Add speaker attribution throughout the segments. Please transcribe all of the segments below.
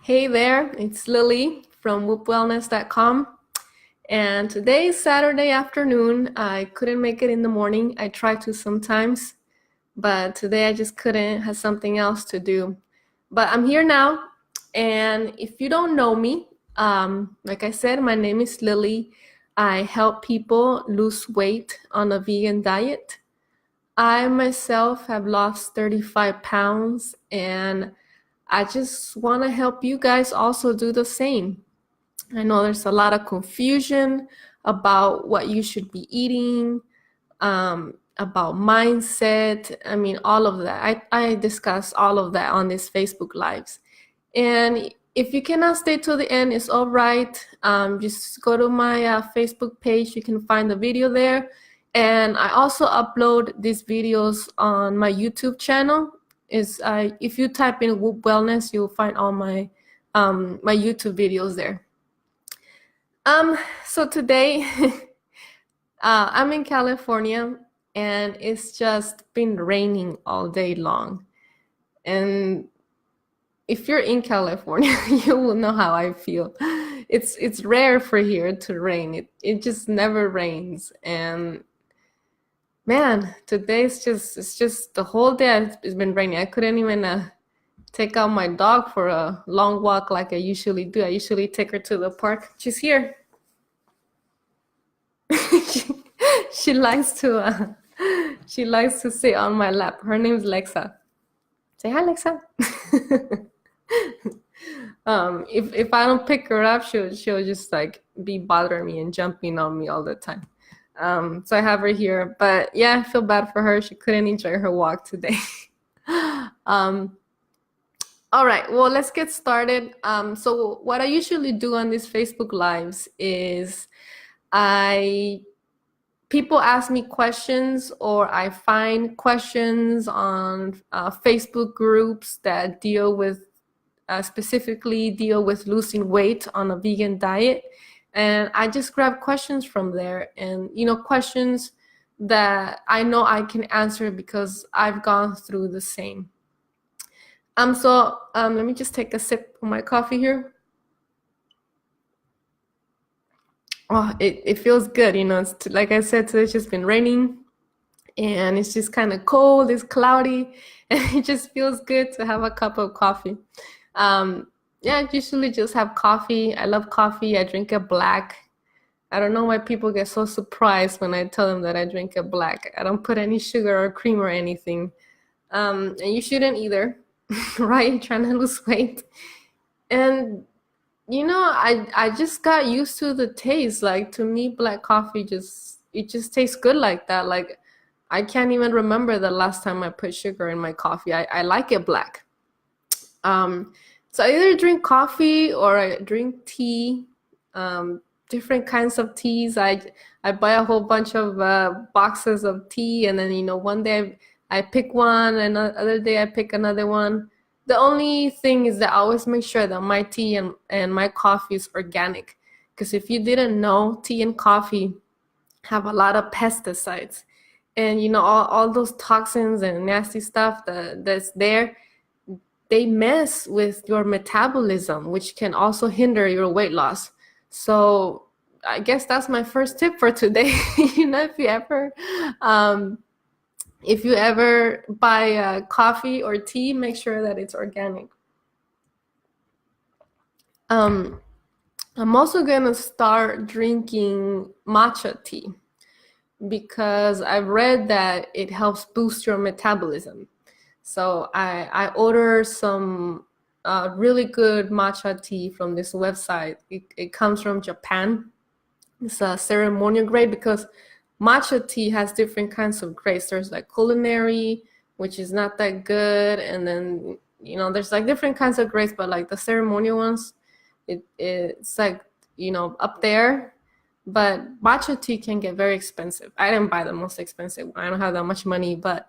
Speaker 1: Hey there, it's Lily from whoopwellness.com. And today is Saturday afternoon. I couldn't make it in the morning. I try to sometimes, but today I just couldn't, had something else to do. But I'm here now, and if you don't know me, like I said, my name is Lily. I help people lose weight on a vegan diet. I myself have lost 35 pounds, and I just want to help you guys also do the same. I know there's a lot of confusion about what you should be eating, about mindset. I mean, all of that. I discuss all of that on these Facebook Lives. And if you cannot stay till the end, it's all right. Just go to my Facebook page. You can find the video there. And I also upload these videos on my YouTube channel. If you type in Whoop Wellness, you'll find all my my YouTube videos there. So today I'm in California, and it's just been raining all day long. And if you're in California, you will know how I feel. It's rare for here to rain. It just never rains. And man, today it's just the whole day it's been raining. I couldn't even take out my dog for a long walk like I usually do. I usually take her to the park. She's here. she likes to she likes to sit on my lap. Her name's Lexa. Say hi, Lexa. If I don't pick her up, she'll just like be bothering me and jumping on me all the time. So I have her here, but yeah, I feel bad for her. She couldn't enjoy her walk today. All right, well, let's get started. So what I usually do on these Facebook Lives is people ask me questions, or I find questions on Facebook groups that specifically deal with losing weight on a vegan diet. And I just grab questions from there, and questions that I know I can answer because I've gone through the same. So let me just take a sip of my coffee here. Oh, it feels good, it's like I said, today's just been raining, and it's just kind of cold, it's cloudy, and it just feels good to have a cup of coffee. Yeah, I usually just have coffee. I love coffee. I drink it black. I don't know why people get so surprised when I tell them that I drink it black. I don't put any sugar or cream or anything. And you shouldn't either, right? You're trying to lose weight. And I just got used to the taste. Like, to me, black coffee just tastes good like that. Like, I can't even remember the last time I put sugar in my coffee. I like it black. So I either drink coffee or I drink tea, different kinds of teas. I buy a whole bunch of boxes of tea, and then one day I pick one, and another day I pick another one. The only thing is that I always make sure that my tea and my coffee is organic, because if you didn't know, tea and coffee have a lot of pesticides, and all those toxins and nasty stuff that's there. They mess with your metabolism, which can also hinder your weight loss. So I guess that's my first tip for today. If you ever buy coffee or tea, make sure that it's organic. I'm also gonna start drinking matcha tea because I've read that it helps boost your metabolism. So I order some really good matcha tea from this website. It comes from Japan. It's a ceremonial grade, because matcha tea has different kinds of grades. There's like culinary, which is not that good, and then there's like different kinds of grades, but like the ceremonial ones, it's like up there. But matcha tea can get very expensive. I didn't buy the most expensive one. I don't have that much money, but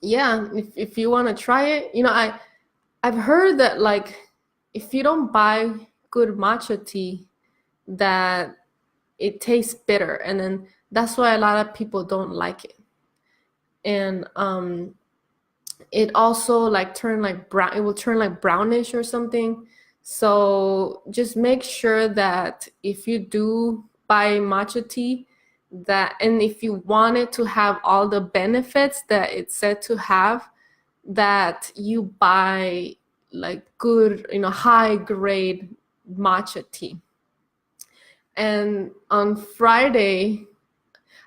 Speaker 1: yeah, if you want to try it, I've heard that, like, if you don't buy good matcha tea, that it tastes bitter, and then that's why a lot of people don't like it. And it also like turn like brown, it will turn like brownish or something. So just make sure that if you do buy matcha tea, that, and if you want it to have all the benefits that it's said to have, that you buy like good, high grade matcha tea. And on Friday,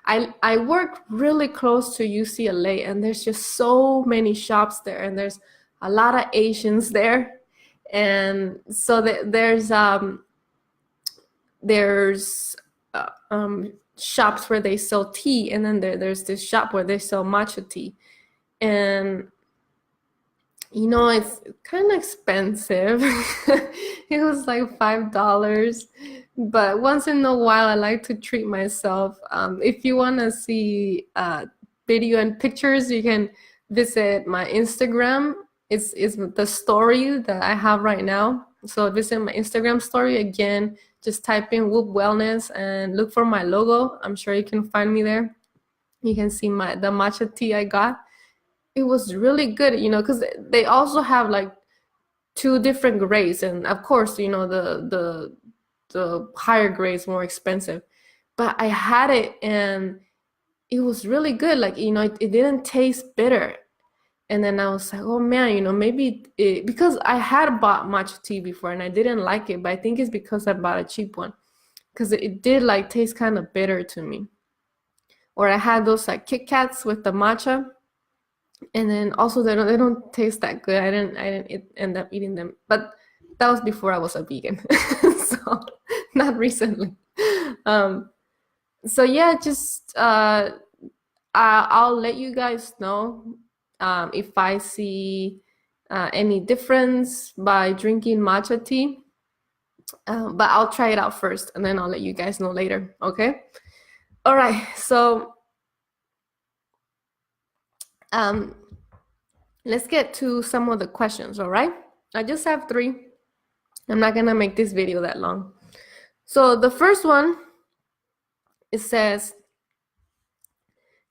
Speaker 1: I work really close to UCLA, and there's just so many shops there, and there's a lot of Asians there, and so there's shops where they sell tea, and then there's this shop where they sell matcha tea, and it's kind of expensive. It was like $5. But once in a while, I like to treat myself. If you want to see video and pictures, you can visit my Instagram. It's the story that I have right now. So visit my Instagram story. Again, just type in Whoop Wellness and look for my logo. I'm sure you can find me there. You can see the matcha tea I got. It was really good, because they also have like 2 different grades, and of course, the higher grade is more expensive. But I had it, and it was really good. Like, it didn't taste bitter. And then I was like, oh man, maybe because I had bought matcha tea before and I didn't like it, but I think it's because I bought a cheap one, because it did like taste kind of bitter to me. Or I had those like Kit Kats with the matcha, and then also they don't taste that good. I didn't end up eating them, but that was before I was a vegan, so not recently. So yeah, just I'll let you guys know if I see any difference by drinking matcha tea, but I'll try it out first, and then I'll let you guys know later. Okay. All right. So let's get to some of the questions, all right? I just have 3. I'm not gonna make this video that long. So the first one, it says,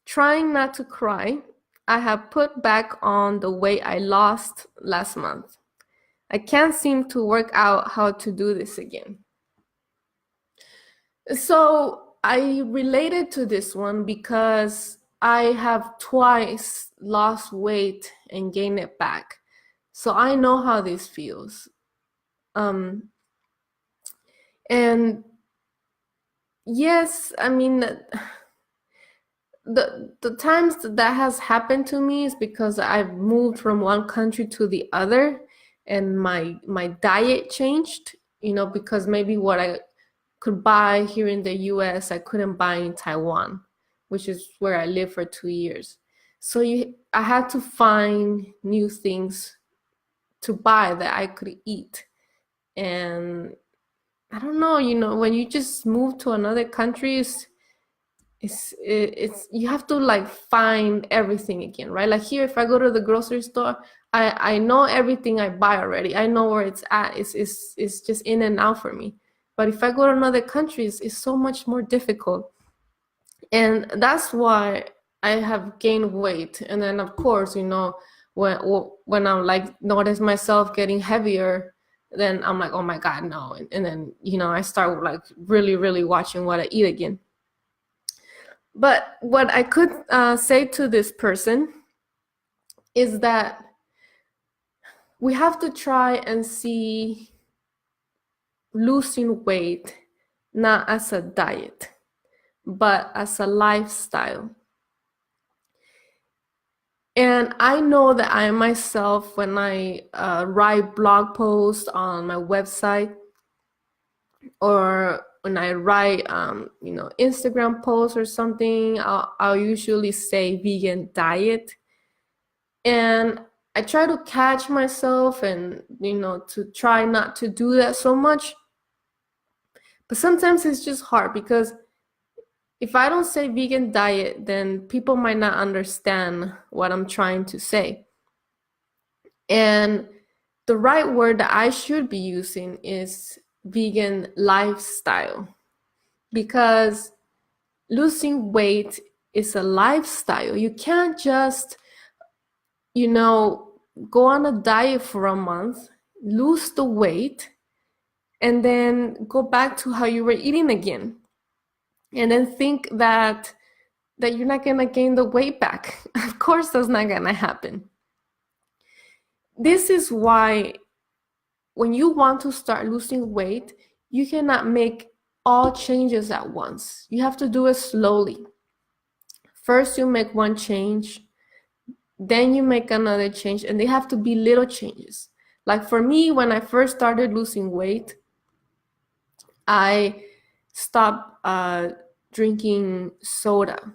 Speaker 1: trying not to cry. I have put back on the weight I lost last month. I can't seem to work out how to do this again. So I related to this one because I have twice lost weight and gained it back. So I know how this feels. And yes, I mean, the times that has happened to me is because I've moved from one country to the other, and my diet changed, because maybe what I could buy here in the US, I couldn't buy in Taiwan, which is where I lived for 2 years. So I had to find new things to buy that I could eat. And I don't know, when you just move to another country, it's you have to like find everything again, right? Like here, if I go to the grocery store, I know everything I buy already. I know where it's at. It's just in and out for me. But if I go to another country, it's so much more difficult. And that's why I have gained weight. And then of course, when I'm like notice myself getting heavier, then I'm like, oh my God, no. And then, I start like really, really watching what I eat again. But what I could say to this person is that we have to try and see losing weight not as a diet, but as a lifestyle. And I know that I myself, when I write blog posts on my website, or when I write, Instagram posts or something, I'll usually say vegan diet. And I try to catch myself and, to try not to do that so much. But sometimes it's just hard, because if I don't say vegan diet, then people might not understand what I'm trying to say. And the right word that I should be using is vegan lifestyle, because losing weight is a lifestyle. You can't just go on a diet for a month, lose the weight, and then go back to how you were eating again. And then think that you're not gonna gain the weight back. Of course, that's not gonna happen. This is why when you want to start losing weight, you cannot make all changes at once. You have to do it slowly. First, you make one change, then you make another change, and they have to be little changes. Like for me, when I first started losing weight, I stopped drinking soda,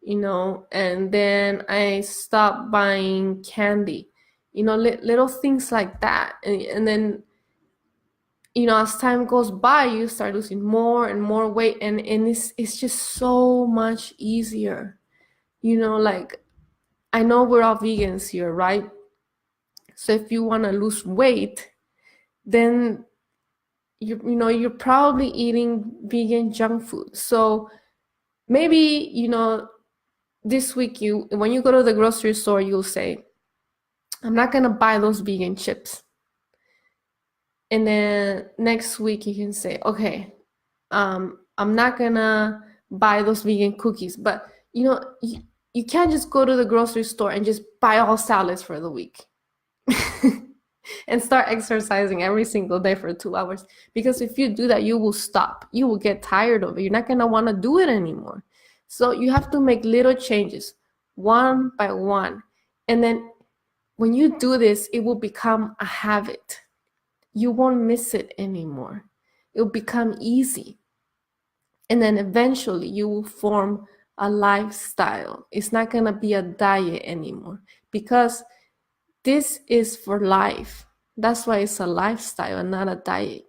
Speaker 1: and then I stopped buying candy, little things like that. And then, as time goes by, you start losing more and more weight, and it's just so much easier. Like, I know we're all vegans here, right? So if you want to lose weight, then you're probably eating vegan junk food. So maybe, this week when you go to the grocery store, you'll say, I'm not gonna buy those vegan chips. And then next week you can say, okay, I'm not gonna buy those vegan cookies. But you can't just go to the grocery store and just buy all salads for the week. And start exercising every single day for 2 hours. Because if you do that, you will stop. You will get tired of it. You're not gonna want to do it anymore. So you have to make little changes, one by one. And then when you do this, it will become a habit. You won't miss it anymore. It will become easy. And then eventually you will form a lifestyle. It's not gonna be a diet anymore, because this is for life. That's why it's a lifestyle and not a diet.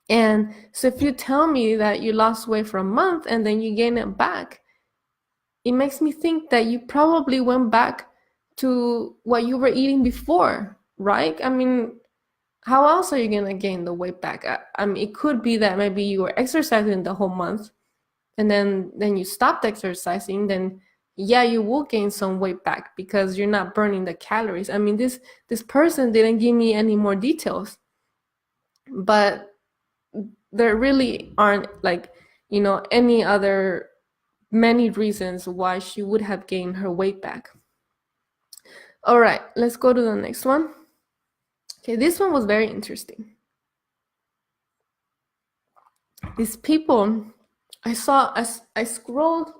Speaker 1: And so if you tell me that you lost weight for a month and then you gain it back, it makes me think that you probably went back to what you were eating before, right? I mean, how else are you going to gain the weight back? I mean, it could be that maybe you were exercising the whole month and then you stopped exercising. Then yeah, you will gain some weight back because you're not burning the calories. I mean, this person didn't give me any more details, but there really aren't any other many reasons why she would have gained her weight back. All right, let's go to the next one. Okay, this one was very interesting. These people, I scrolled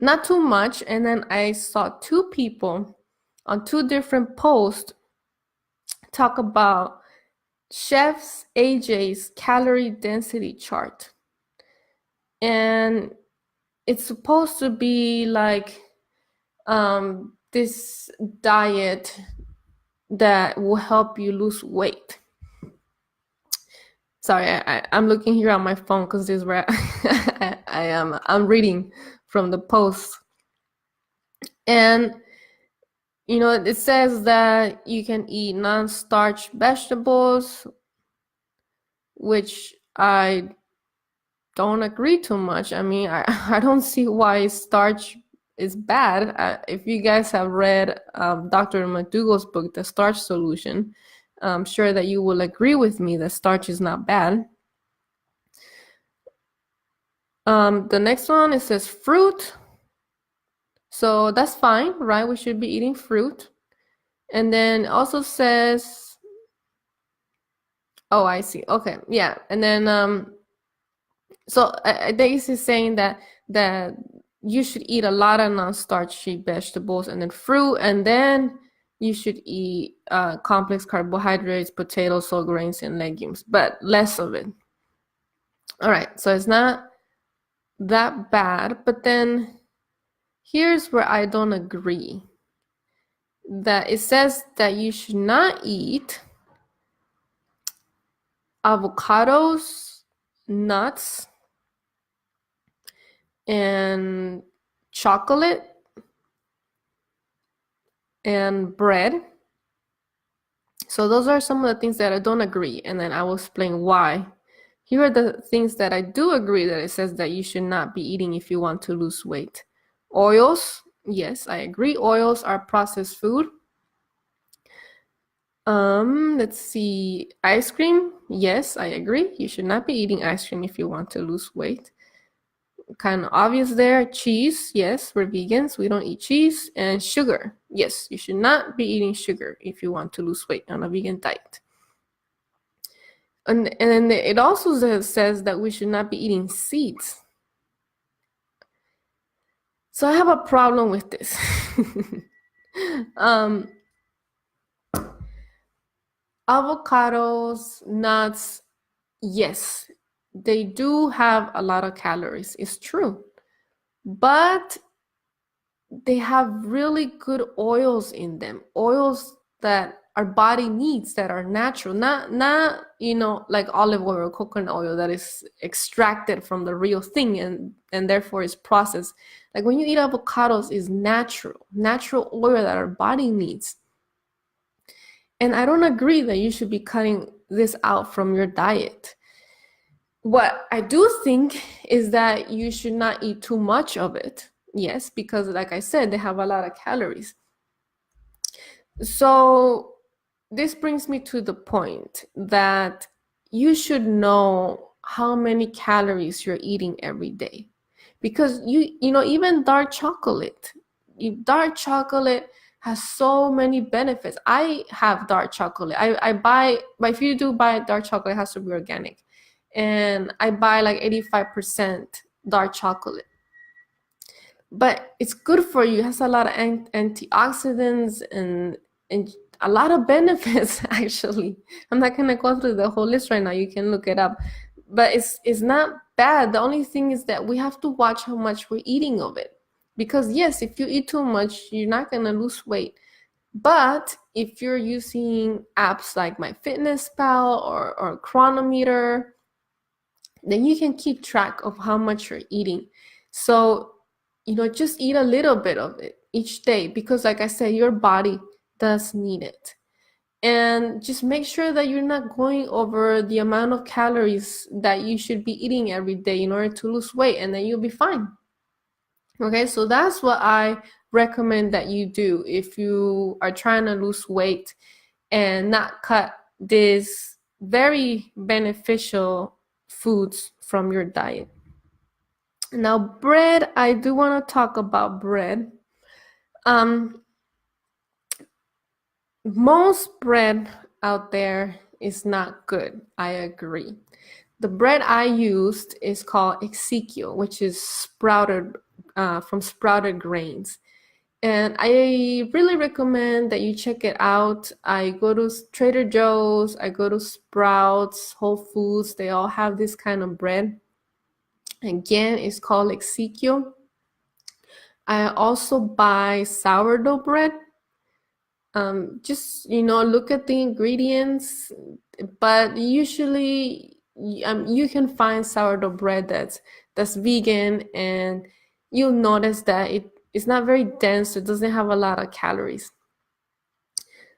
Speaker 1: not too much, and then I saw two people on two different posts talk about Chef AJ's calorie density chart. And it's supposed to be like this diet that will help you lose weight. Sorry, I'm looking here on my phone because this is where I'm reading from the post. And it says that you can eat non-starch vegetables, which I don't agree too much. I mean, I don't see why starch is bad. If you guys have read Dr. McDougall's book, The Starch Solution, I'm sure that you will agree with me that starch is not bad. The next one, it says fruit. So that's fine, right? We should be eating fruit. And then it also says, oh, I see. Okay, yeah. And then, so I think this is saying that you should eat a lot of non-starchy vegetables and then fruit, and then you should eat complex carbohydrates, potatoes, whole grains, and legumes, but less of it. All right, so it's not that bad, but then here's where I don't agree. That it says that you should not eat avocados, nuts, and chocolate and bread. So those are some of the things that I don't agree, and then I will explain why. Here are the things that I do agree that it says that you should not be eating if you want to lose weight. Oils, Yes, I agree. Oils are processed food. Let's see. Ice cream. Yes, I agree. You should not be eating ice cream if you want to lose weight. Kind of obvious there. Cheese. Yes, we're vegans. We don't eat cheese. And sugar. Yes, you should not be eating sugar if you want to lose weight on a vegan diet. And then it also says that we should not be eating seeds. So I have a problem with this. Avocados, nuts, yes, they do have a lot of calories. It's true. But they have really good oils in them. Oils that our body needs, that are natural, not like olive oil or coconut oil that is extracted from the real thing and therefore is processed. Like when you eat avocados, is natural oil that our body needs. And I don't agree that you should be cutting this out from your diet. What I do think is that you should not eat too much of it. Yes, because like I said, they have a lot of calories. So this brings me to the point that you should know how many calories you're eating every day. Because even dark chocolate has so many benefits. I have dark chocolate. I buy, but if you do buy dark chocolate, it has to be organic. And I buy like 85% dark chocolate. But it's good for you. It has a lot of antioxidants and a lot of benefits, actually. I'm not going to go through the whole list right now. You can look it up. But it's not bad. The only thing is that we have to watch how much we're eating of it. Because yes, if you eat too much, you're not going to lose weight. But if you're using apps like MyFitnessPal or Chronometer, then you can keep track of how much you're eating. So, just eat a little bit of it each day because, like I said, your body does need it. And just make sure that you're not going over the amount of calories that you should be eating every day in order to lose weight, and then you'll be fine. Okay, so that's what I recommend that you do if you are trying to lose weight and not cut these very beneficial foods from your diet. Now, bread, I do want to talk about bread. Most bread out there is not good. I agree. The bread I used is called Ezekiel, which is sprouted from sprouted grains. And I really recommend that you check it out. I go to Trader Joe's, I go to Sprouts, Whole Foods. They all have this kind of bread. Again, it's called Ezekiel. I also buy sourdough bread. Just look at the ingredients, but usually you can find sourdough bread that's vegan, and you'll notice that it's not very dense. It doesn't have a lot of calories.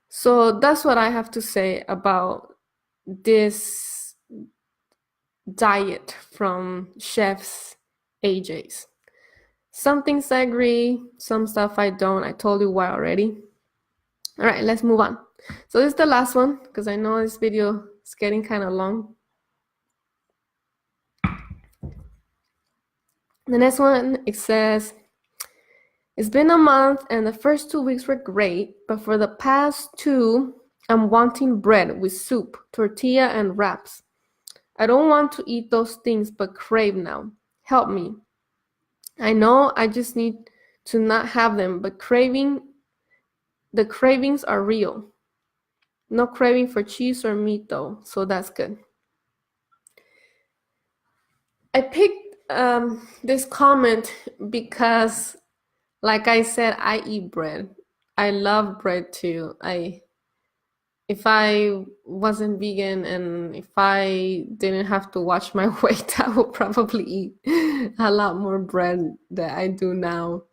Speaker 1: So that's what I have to say about this diet from chefs AJ's. Some things I agree, some stuff I don't. I told you why already. All right, let's move on. So this is the last one because I know this video is getting kind of long. The next one, it says, it's been a month and the first 2 weeks were great, but for the past 2, I'm wanting bread with soup, tortilla, and wraps. I don't want to eat those things but crave now. Help me. I know I just need to not have them, but the cravings are real. No craving for cheese or meat though, so that's good. I picked this comment because, like I said, I eat bread. I love bread too. If I wasn't vegan and if I didn't have to watch my weight, I would probably eat a lot more bread than I do now.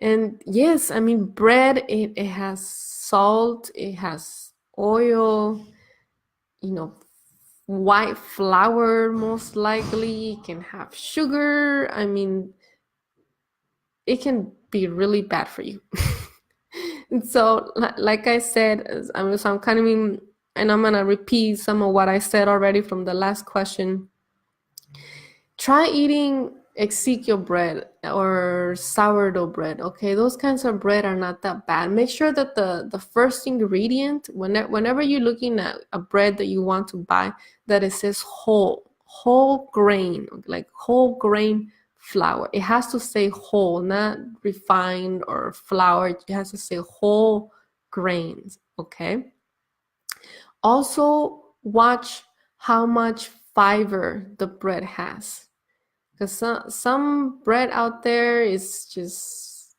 Speaker 1: And yes, I mean, bread, it has salt, it has oil, white flour most likely. It can have sugar. I mean, it can be really bad for you. And so, like I said, I'm kind of, and I'm gonna repeat some of what I said already from the last question. Try eating Ezekiel bread or sourdough bread. Okay, those kinds of bread are not that bad. Make sure that the first ingredient, whenever you're looking at a bread that you want to buy, that it says whole grain, like whole grain flour. It has to say whole, not refined or flour. It has to say whole grains. Okay. Also, watch how much fiber the bread has. Because some bread out there is just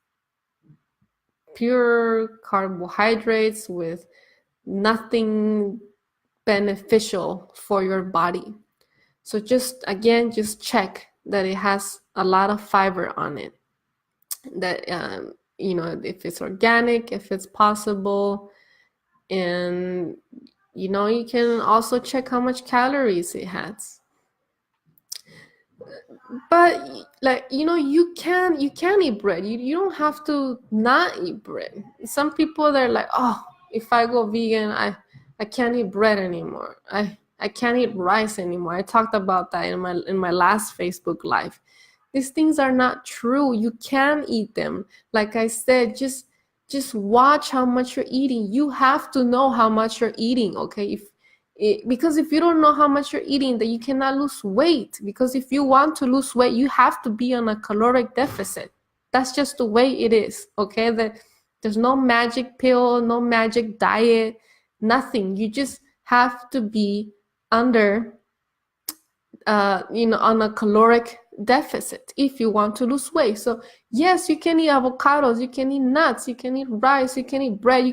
Speaker 1: pure carbohydrates with nothing beneficial for your body. So just check that it has a lot of fiber on it. That, if it's organic, if it's possible. And, you can also check how much calories it has. But you can eat bread. You don't have to not eat bread. Some people, they're like, oh, if I go vegan, I can't eat bread anymore. I can't eat rice anymore. I talked about that in my last Facebook Live. These things are not true. You can eat them. Like I said, just watch how much you're eating. You have to know how much you're eating, okay? Because if you don't know how much you're eating, then you cannot lose weight. Because if you want to lose weight, you have to be on a caloric deficit. That's just the way it is, okay? There's no magic pill, no magic diet, nothing. You just have to be under, on a caloric deficit if you want to lose weight. So yes, you can eat avocados, you can eat nuts, you can eat rice, you can eat bread.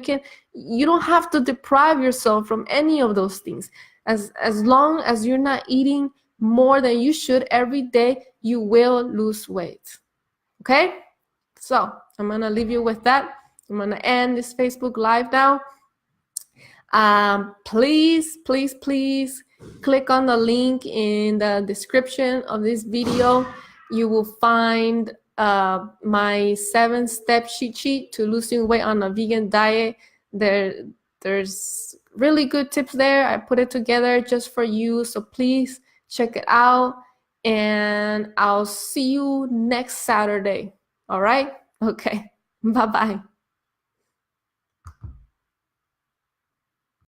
Speaker 1: You don't have to deprive yourself from any of those things. As long as you're not eating more than you should every day, you will lose weight. Okay? So I'm gonna leave you with that. I'm gonna end this Facebook Live now. Please click on the link in the description of this video. You will find my 7-step cheat sheet to losing weight on a vegan diet. There's really good tips there. I put it together just for you, so please check it out, and I'll see you next Saturday. All right? Okay. Bye-bye.